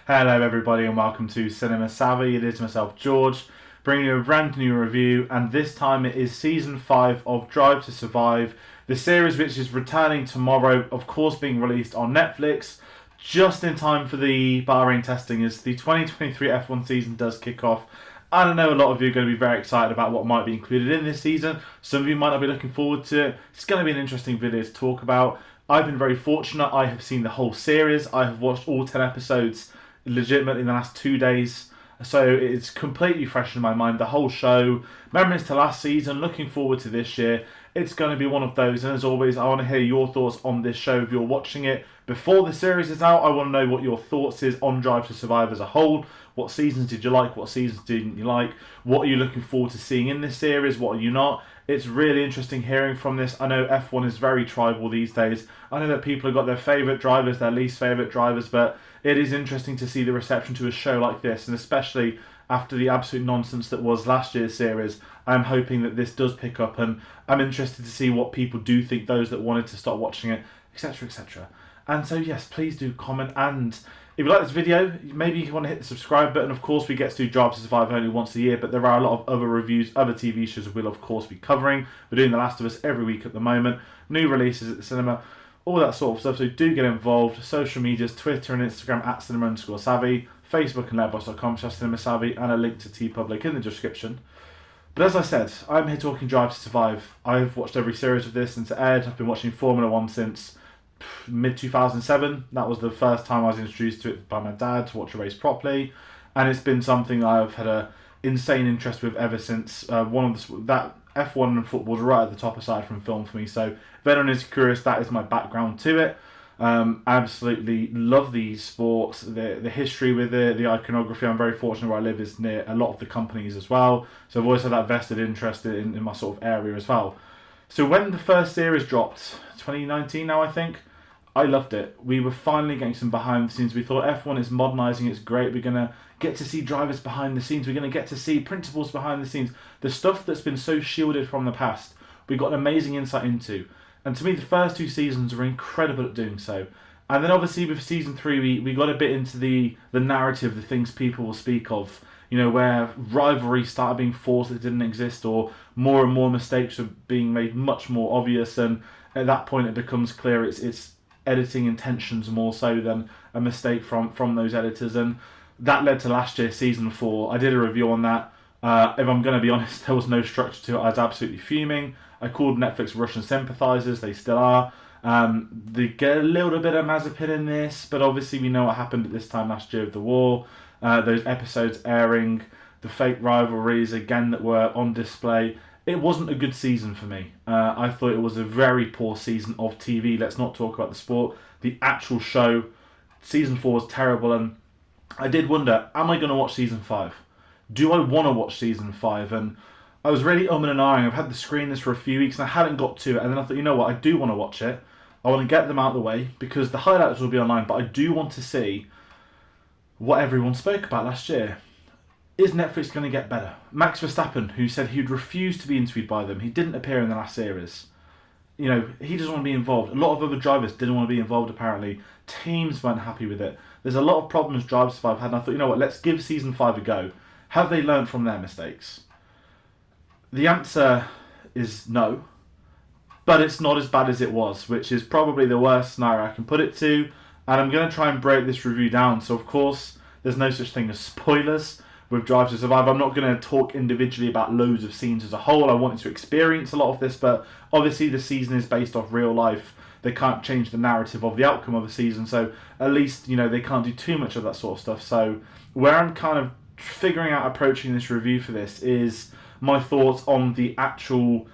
Hello everybody and welcome to Cinema Savvy. It is myself, George, bringing you a brand new review, and this time it is Season 5 of Drive to Survive, the series which is returning tomorrow, of course being released on Netflix, just in time for the Bahrain testing as the 2023 F1 season does kick off. I know a lot of you are going to be very excited about what might be included in this season. Some of you might not be looking forward to it. It's going to be an interesting video to talk about. I've been very fortunate. I have seen the whole series. I have watched all 10 episodes legitimately in the last 2 days. So it's completely fresh in my mind. The whole show, memories to last season, looking forward to this year. It's going to be one of those. And as always, I want to hear your thoughts on this show if you're watching it before the series is out. I want to know what your thoughts is on Drive to Survive as a whole. What seasons did you like? What seasons didn't you like? What are you looking forward to seeing in this series? What are you not? It's really interesting hearing from this. I know F1 is very tribal these days. I know that people have got their favourite drivers, their least favourite drivers, but it is interesting to see the reception to a show like this, and especially after the absolute nonsense that was last year's series. I'm hoping that this does pick up, and I'm interested to see what people do think, those that wanted to stop watching it, etc, etc. And so yes, please do comment, and if you like this video, maybe you want to hit the subscribe button. Of course, we get to do Drive to Survive only once a year, but there are a lot of other reviews, other TV shows we'll of course be covering. We're doing The Last of Us every week at the moment, new releases at the cinema, all that sort of stuff, so do get involved. Social medias, Twitter and Instagram at cinema_savvy, Facebook and letterboxd.com/cinemasavvy, and a link to TeePublic in the description. But as I said, I'm here talking Drive to Survive. I've watched every series of this since it aired. I've been watching Formula 1 since mid-2007. That was the first time I was introduced to it by my dad to watch a race properly, and it's been something I've had a insane interest with ever since. That F1 and football is right at the top aside from film for me, so if anyone is curious, that is my background to it. Absolutely love these sports, the history with it, the iconography. I'm very fortunate where I live is near a lot of the companies as well, so I've always had that vested interest in my sort of area as well. So when the first series dropped, 2019 now I think, I loved it. We were finally getting some behind the scenes. We thought F1 is modernising, it's great, we're going to get to see drivers behind the scenes, we're going to get to see principals behind the scenes. The stuff that's been so shielded from the past, we got an amazing insight into. And to me, the first two seasons were incredible at doing so. And then obviously with season 3, we got a bit into the narrative, the things people will speak of, you know, where rivalry started being forced that didn't exist, or more and more mistakes are being made much more obvious, and at that point it becomes clear it's editing intentions more so than a mistake from those editors, and that led to last year, season 4. I did a review on that. If I'm going to be honest, there was no structure to it. I was absolutely fuming. I called Netflix Russian sympathisers, they still are. They get a little bit of Mazepin in this, but obviously we know what happened at this time last year of the war. Those episodes airing, the fake rivalries again that were on display. It wasn't a good season for me. I thought it was a very poor season of TV. Let's not talk about the sport. The actual show, season 4 was terrible, and I did wonder, am I going to watch season 5? Do I want to watch season 5? And I was really umming and ahhing. I've had to screen this for a few weeks and I hadn't got to it, and then I thought, you know what, I do want to watch it. I want to get them out of the way because the highlights will be online, but I do want to see what everyone spoke about last year. Is Netflix going to get better? Max Verstappen, who said he'd refuse to be interviewed by them, he didn't appear in the last series. You know, he doesn't want to be involved. A lot of other drivers didn't want to be involved apparently. Teams weren't happy with it. There's a lot of problems Drive to Survive had, and I thought, you know what, let's give season 5 a go. Have they learned from their mistakes? The answer is no, but it's not as bad as it was, which is probably the worst scenario I can put it to, and I'm going to try and break this review down. So of course, there's no such thing as spoilers with Drive to Survive. I'm not going to talk individually about loads of scenes as a whole. I wanted to experience a lot of this, but obviously the season is based off real life. They can't change the narrative of the outcome of the season, so at least, you know, they can't do too much of that sort of stuff. So where I'm kind of figuring out approaching this review for this is my thoughts on the actual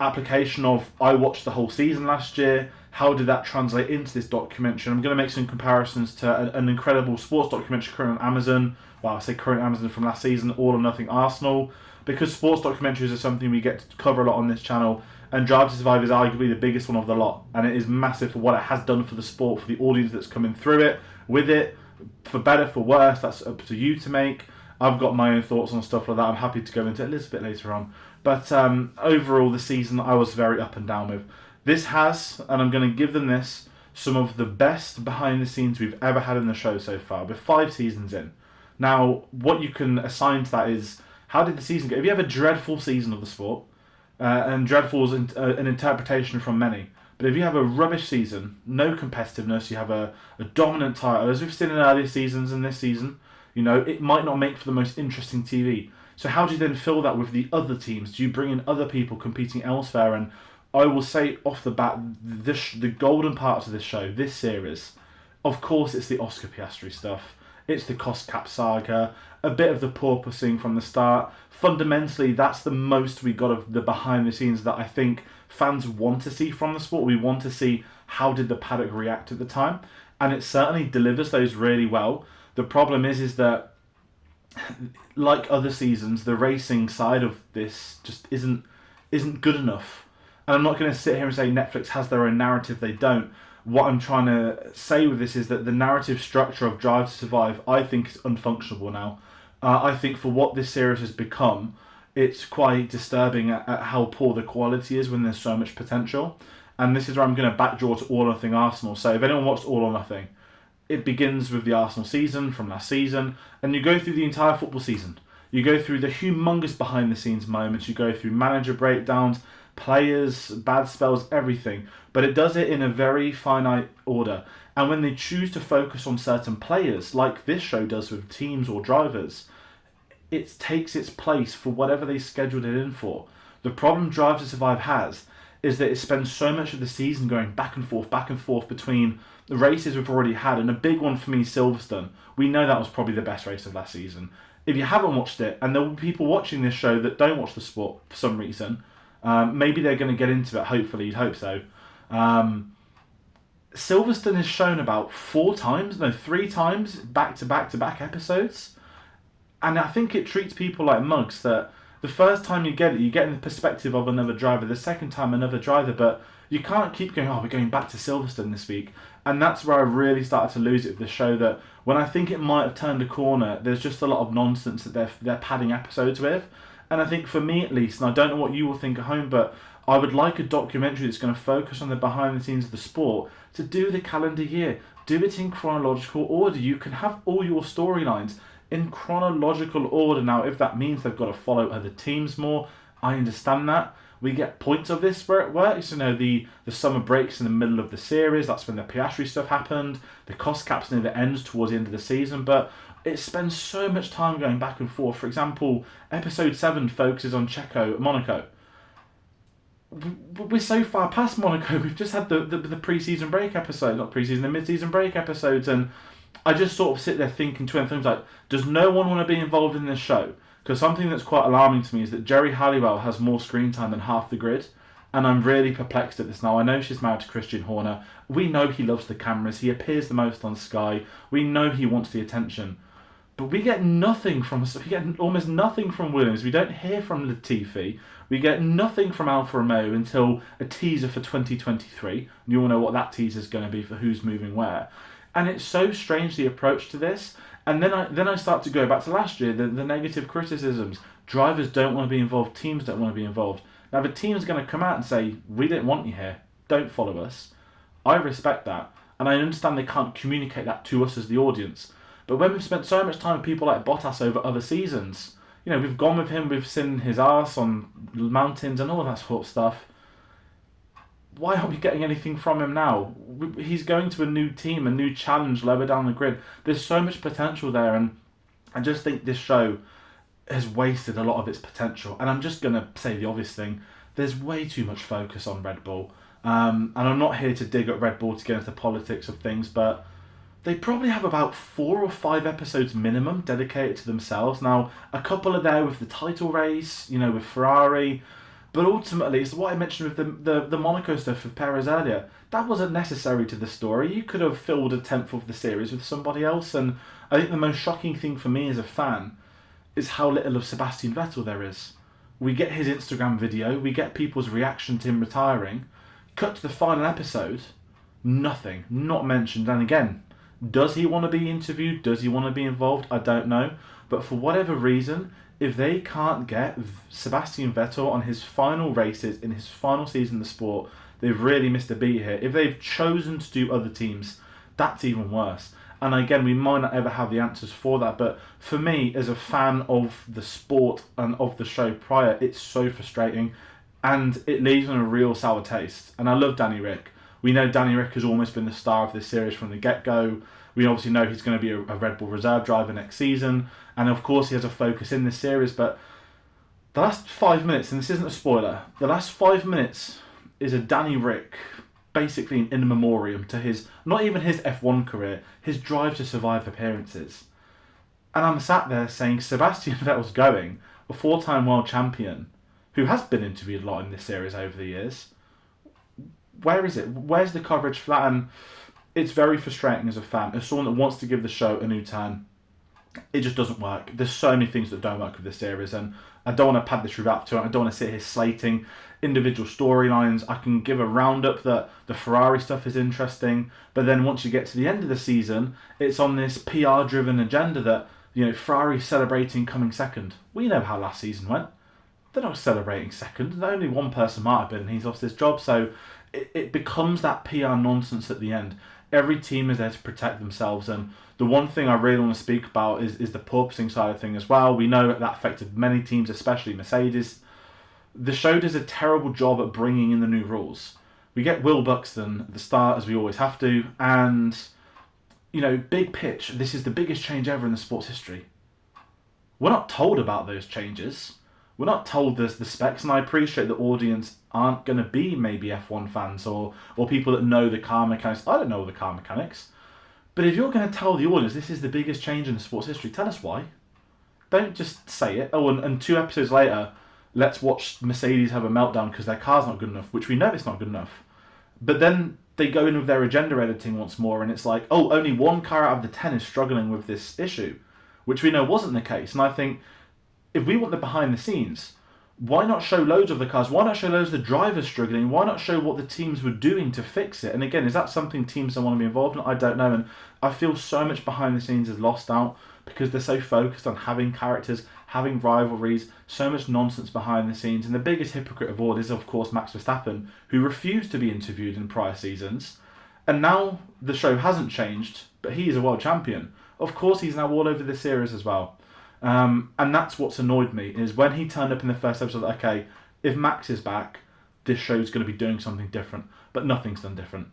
application of, I watched the whole season last year, how did that translate into this documentary? I'm going to make some comparisons to an incredible sports documentary current on Amazon. Well, I say current Amazon from last season, All or Nothing Arsenal, because sports documentaries are something we get to cover a lot on this channel, and Drive to Survive is arguably the biggest one of the lot, and it is massive for what it has done for the sport, for the audience that's coming through it, with it, for better, for worse, that's up to you to make. I've got my own thoughts on stuff like that. I'm happy to go into it a little bit later on. But overall, the season I was very up and down with. This has, and I'm going to give them this, some of the best behind the scenes we've ever had in the show so far. We're 5 seasons in. Now, what you can assign to that is, how did the season go? If you have a dreadful season of the sport, and dreadful is an interpretation from many, but if you have a rubbish season, no competitiveness, you have a dominant title, as we've seen in earlier seasons and this season, it might not make for the most interesting TV. So how do you then fill that with the other teams? Do you bring in other people competing elsewhere? And I will say off the bat, the golden parts of this show, this series, of course it's the Oscar Piastri stuff. It's the cost cap saga, a bit of the porpoising from the start. Fundamentally, that's the most we got of the behind the scenes that I think fans want to see from the sport. We want to see how did the paddock react at the time, and it certainly delivers those really well. The problem is that, like other seasons, the racing side of this just isn't good enough. And I'm not going to sit here and say Netflix has their own narrative. They don't. What I'm trying to say with this is that the narrative structure of Drive to Survive, I think, is unfunctionable now. I think for what this series has become, it's quite disturbing at how poor the quality is when there's so much potential. And this is where I'm going to backdraw to All or Nothing Arsenal. So if anyone watched All or Nothing, it begins with the Arsenal season from last season, and you go through the entire football season. You go through the humongous behind-the-scenes moments, you go through manager breakdowns, players, bad spells, everything. But it does it in a very finite order. And when they choose to focus on certain players, like this show does with teams or drivers, it takes its place for whatever they scheduled it in for. The problem Drive to Survive has is that it spends so much of the season going back and forth between the races we've already had. And a big one for me is Silverstone. We know that was probably the best race of last season. If you haven't watched it, and there will be people watching this show that don't watch the sport for some reason, maybe they're going to get into it, hopefully, you'd hope so. Silverstone is shown about 3 times, back-to-back episodes. And I think it treats people like mugs, that the first time you get it, you get in the perspective of another driver, the second time another driver, but you can't keep going, we're going back to Silverstone this week. And that's where I really started to lose it with the show, that when I think it might have turned a corner, there's just a lot of nonsense that they're padding episodes with. And I think for me at least, and I don't know what you will think at home, but I would like a documentary that's going to focus on the behind the scenes of the sport to do the calendar year. Do it in chronological order. You can have all your storylines in chronological order. Now, if that means they've got to follow other teams more, I understand that. We get points of this where it works. The summer breaks in the middle of the series. That's when the Piastri stuff happened. The cost caps near the end towards the end of the season. But it spends so much time going back and forth. For example, episode 7 focuses on Checo at Monaco. We're so far past Monaco. We've just had the pre-season break episode, not pre-season, the mid-season break episodes, and I just sort of sit there thinking to things like, does no one want to be involved in this show? Because something that's quite alarming to me is that Jerry Halliwell has more screen time than half the grid, and I'm really perplexed at this now. I know she's married to Christian Horner. We know he loves the cameras. He appears the most on Sky. We know he wants the attention. But we get almost nothing from Williams. We don't hear from Latifi. We get nothing from Alfa Romeo until a teaser for 2023. You all know what that teaser is going to be for who's moving where. And it's so strange, the approach to this. And then I start to go back to last year, the negative criticisms. Drivers don't want to be involved. Teams don't want to be involved. Now, the team's going to come out and say, we didn't want you here. Don't follow us. I respect that. And I understand they can't communicate that to us as the audience. But when we've spent so much time with people like Bottas over other seasons, we've gone with him, we've seen his arse on mountains and all of that sort of stuff. Why aren't we getting anything from him now? He's going to a new team, a new challenge lower down the grid. There's so much potential there, and I just think this show has wasted a lot of its potential. And I'm just going to say the obvious thing. There's way too much focus on Red Bull. And I'm not here to dig at Red Bull to get into politics of things, but they probably have about 4 or 5 episodes minimum dedicated to themselves. Now, a couple are there with the title race, with Ferrari. But ultimately, it's what I mentioned with the Monaco stuff with Perez earlier. That wasn't necessary to the story. You could have filled a 10th of the series with somebody else. And I think the most shocking thing for me as a fan is how little of Sebastian Vettel there is. We get his Instagram video. We get people's reaction to him retiring. Cut to the final episode. Nothing. Not mentioned. And again, does he want to be interviewed? Does he want to be involved? I don't know. But for whatever reason, if they can't get Sebastian Vettel on his final races in his final season of the sport They've really missed a beat here. If they've chosen to do other teams, that's even worse. And again, we might not ever have the answers for that, but for me, as a fan of the sport and of the show prior, it's so frustrating, and it leaves on a real sour taste. And I love Danny Rick. We know Danny Rick has almost been the star of this series from the get-go. We obviously know he's going to be a Red Bull reserve driver next season, and of course he has a focus in this series, but the last 5 minutes, and this isn't a spoiler, the last 5 minutes is a Danny Rick basically an in memoriam to his, not even his F1 career, his Drive to Survive appearances. And I'm sat there saying, Sebastian Vettel's going, a 4-time world champion, who has been interviewed a lot in this series over the years. Where is it? Where's the coverage for that? And it's very frustrating as a fan, as someone that wants to give the show a new turn. It just doesn't work. There's so many things that don't work with this series, and I don't want to pad this review up to it. I don't want to sit here slating individual storylines. I can give a roundup that the Ferrari stuff is interesting, but then once you get to the end of the season, it's on this PR-driven agenda that, you know, Ferrari's celebrating coming second. We know how last season went. They're not celebrating second. Only one person might have been, and he's lost his job. So it becomes that PR nonsense at the end. Every team is there to protect themselves, and the one thing I really want to speak about is the porpoising side of thing as well. We know that affected many teams, especially Mercedes. The show does a terrible job at bringing in the new rules. We get Will Buxton at the start, as we always have to, and, you know, big pitch, this is the biggest change ever in the sport's history. We're not told about those changes. We're not told the specs, and I appreciate the audience aren't going to be maybe F1 fans or people that know the car mechanics. I don't know the car mechanics. But if you're going to tell the audience this is the biggest change in the sport's history, tell us why. Don't just say it. Oh, and 2 episodes later, let's watch Mercedes have a meltdown because their car's not good enough, which we know it's not good enough. But then they go in with their agenda editing once more, and it's like, oh, only 1 car out of the 10 is struggling with this issue, which we know wasn't the case. And I think, if we want the behind the scenes, why not show loads of the cars? Why not show loads of the drivers struggling? Why not show what the teams were doing to fix it? And again, is that something teams don't want to be involved in? I don't know. And I feel so much behind the scenes is lost out because they're so focused on having characters, having rivalries, so much nonsense behind the scenes. And the biggest hypocrite of all is, of course, Max Verstappen, who refused to be interviewed in prior seasons. And now the show hasn't changed, but he is a world champion. Of course, he's now all over the series as well. And that's what's annoyed me, is when he turned up in the first episode, okay, if Max is back, this show's going to be doing something different. But nothing's done different.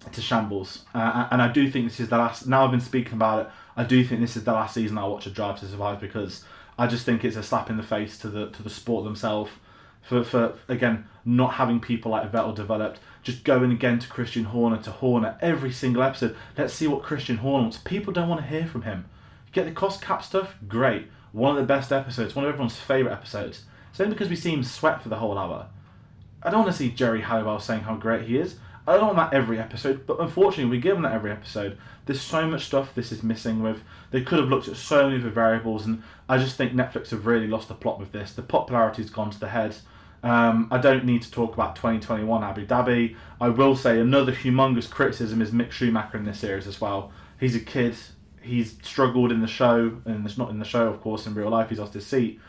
It's a shambles. And I do think this is the last, now I've been speaking about it, I do think this is the last season I'll watch a Drive to Survive, because I just think it's a slap in the face to the sport themselves for again, not having people like Vettel developed, just going again to Christian Horner every single episode. Let's see what Christian Horner wants. People don't want to hear from him. Get the cost cap stuff? Great. One of the best episodes, one of everyone's favourite episodes. It's only because we see him sweat for the whole hour. I don't want to see Jerry Halliwell saying how great he is. I don't want that every episode, but unfortunately we give him that every episode. There's so much stuff this is missing with. They could have looked at so many of the variables, and I just think Netflix have really lost the plot with this. The popularity's gone to the head. I don't need to talk about 2021 Abu Dhabi. I will say another humongous criticism is Mick Schumacher in this series as well. He's a kid. He's struggled in the show, and it's not in the show, of course, in real life, he's lost his seat.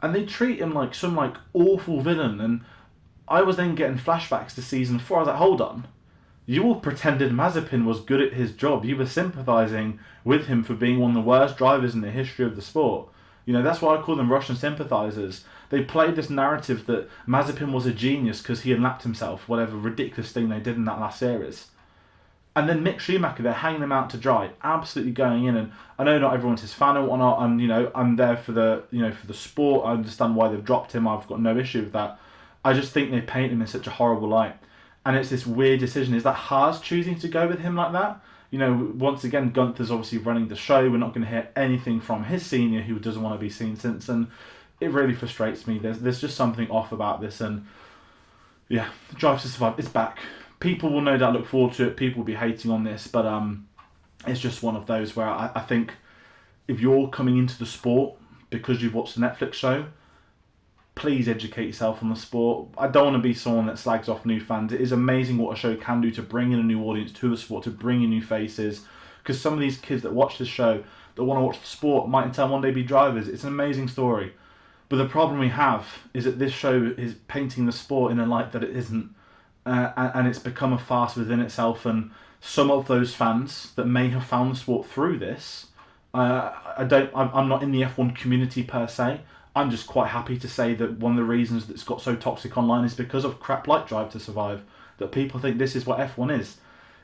And they treat him like some awful villain, and I was then getting flashbacks to season 4. I was like, hold on. You all pretended Mazepin was good at his job. You were sympathising with him for being one of the worst drivers in the history of the sport. You know, that's why I call them Russian sympathisers. They played this narrative that Mazepin was a genius because he had lapped himself, whatever ridiculous thing they did in that last series. And then Mick Schumacher, they're hanging him out to dry, absolutely going in. And I know not everyone's his fan and whatnot, and I'm there for the sport. I understand why they've dropped him. I've got no issue with that. I just think they paint him in such a horrible light, and it's this weird decision. Is that Haas choosing to go with him like that? You know, once again, Gunther's obviously running the show. We're not going to hear anything from his senior, who doesn't want to be seen since, and it really frustrates me. There's just something off about this, and yeah, Drive to Survive, it's back. People will no doubt look forward to it. People will be hating on this, but it's just one of those where I think if you're coming into the sport because you've watched the Netflix show, please educate yourself on the sport. I don't want to be someone that slags off new fans. It is amazing what a show can do to bring in a new audience to the sport, to bring in new faces, because some of these kids that watch this show, that want to watch the sport, might in turn one day be drivers. It's an amazing story. But the problem we have is that this show is painting the sport in a light that it isn't. and it's become a farce within itself. And some of those fans that may have found the sport through this, I'm not in the F1 community per se. I'm just quite happy to say that one of the reasons that it's got so toxic online is because of crap like Drive to Survive. That people think this is what F1 is.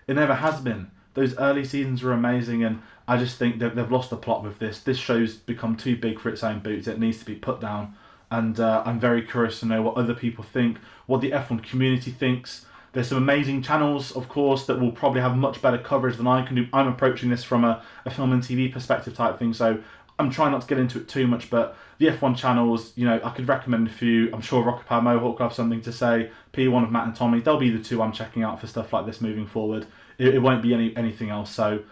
It never has been. Those early seasons were amazing, and I just think that they've lost the plot with this. This show's become too big for its own boots. It needs to be put down. And I'm very curious to know what other people think, what the F1 community thinks. There's some amazing channels, of course, that will probably have much better coverage than I can do. I'm approaching this from a film and TV perspective type thing, so I'm trying not to get into it too much, but the F1 channels, I could recommend a few. I'm sure Rocket Power Mohawk will have something to say. P1 of Matt and Tommy, they'll be the two I'm checking out for stuff like this moving forward. It won't be anything else, so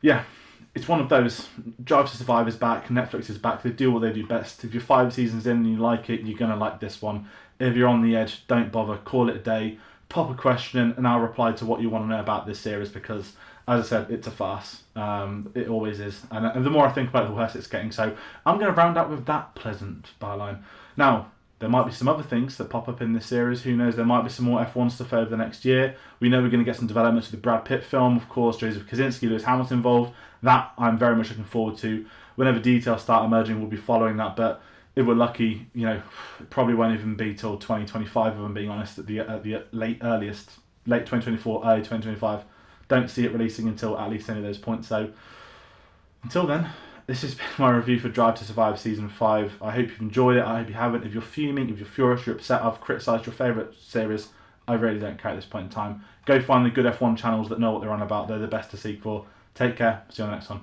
yeah. It's one of those. Drive to Survive is back. Netflix is back. They do what they do best. If you're 5 seasons in and you like it, you're going to like this one. If you're on the edge, don't bother. Call it a day. Pop a question and I'll reply to what you want to know about this series because, as I said, it's a farce. It always is. And the more I think about it, the worse it's getting. So I'm going to round up with that pleasant byline. Now, there might be some other things that pop up in this series. Who knows? There might be some more F1 stuff over the next year. We know we're going to get some developments with the Brad Pitt film. Of course, Joseph Kosinski, Lewis Hamilton involved. That I'm very much looking forward to. Whenever details start emerging, we'll be following that. But if we're lucky, it probably won't even be till 2025, if I'm being honest, at the late 2024, early 2025. Don't see it releasing until at least any of those points. So until then, this has been my review for Drive to Survive Season 5. I hope you've enjoyed it. I hope you haven't. If you're fuming, if you're furious, you're upset, I've criticised your favourite series, I really don't care at this point in time. Go find the good F1 channels that know what they're on about. They're the best to seek for. Take care. See you on the next one.